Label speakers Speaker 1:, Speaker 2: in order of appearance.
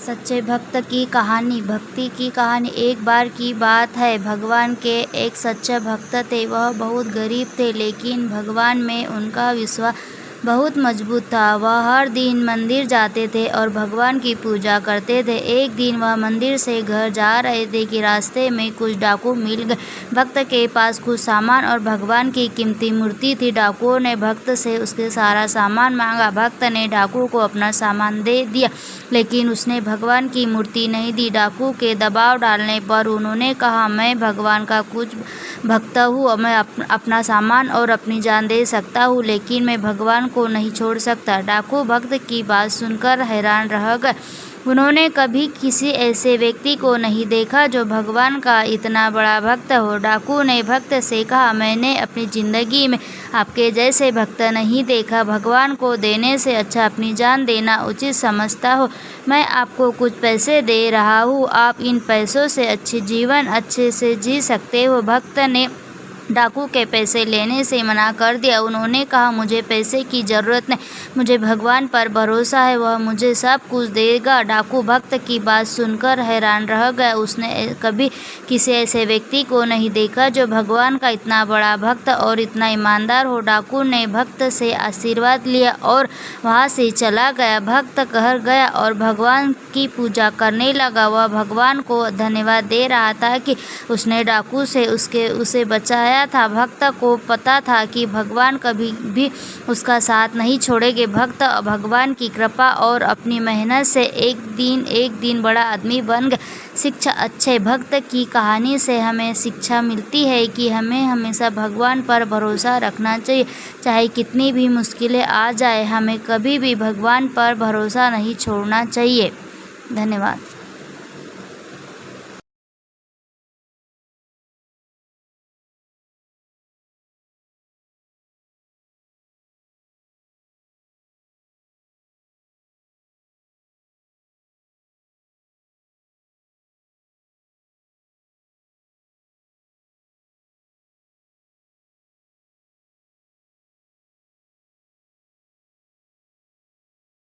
Speaker 1: सच्चे भक्त की कहानी। भक्ति की कहानी। एक बार की बात है, भगवान के एक सच्चे भक्त थे। वह बहुत गरीब थे, लेकिन भगवान में उनका विश्वास बहुत मजबूत था। वह हर दिन मंदिर जाते थे और भगवान की पूजा करते थे। एक दिन वह मंदिर से घर जा रहे थे कि रास्ते में कुछ डाकू मिल गए। भक्त के पास कुछ सामान और भगवान की कीमती मूर्ति थी। डाकुओं ने भक्त से उसके सारा सामान मांगा। भक्त ने डाकू को अपना सामान दे दिया, लेकिन उसने भगवान की मूर्ति नहीं दी। डाकू के दबाव डालने पर उन्होंने कहा, मैं भगवान का कुछ भक्त हूँ, मैं अपना सामान और अपनी जान दे सकता हूँ, लेकिन मैं भगवान को नहीं छोड़ सकता। डाकू भक्त की बात सुनकर हैरान रह गए। उन्होंने कभी किसी ऐसे व्यक्ति को नहीं देखा जो भगवान का इतना बड़ा भक्त हो। डाकू ने भक्त से कहा, मैंने अपनी जिंदगी में आपके जैसे भक्त नहीं देखा। भगवान को देने से अच्छा अपनी जान देना उचित समझता हो। मैं आपको कुछ पैसे दे रहा हूँ, आप इन पैसों से अच्छे जीवन अच्छे से जी सकते हो। भक्त ने डाकू के पैसे लेने से मना कर दिया। उन्होंने कहा, मुझे पैसे की ज़रूरत नहीं, मुझे भगवान पर भरोसा है, वह मुझे सब कुछ देगा। डाकू भक्त की बात सुनकर हैरान रह गया। उसने कभी किसी ऐसे व्यक्ति को नहीं देखा जो भगवान का इतना बड़ा भक्त और इतना ईमानदार हो। डाकू ने भक्त से आशीर्वाद लिया और वहाँ से चला गया। भक्त घर गया और भगवान की पूजा करने लगा। वह भगवान को धन्यवाद दे रहा था कि उसने डाकू से उसे बचाया था। भक्त को पता था कि भगवान कभी भी उसका साथ नहीं छोड़ेंगे। भक्त भगवान की कृपा और अपनी मेहनत से एक दिन बड़ा आदमी बन गया। शिक्षा। अच्छे भक्त की कहानी से हमें शिक्षा मिलती है कि हमें हमेशा भगवान पर भरोसा रखना चाहिए, चाहे कितनी भी मुश्किलें आ जाए। हमें कभी भी भगवान पर भरोसा नहीं छोड़ना चाहिए। धन्यवाद।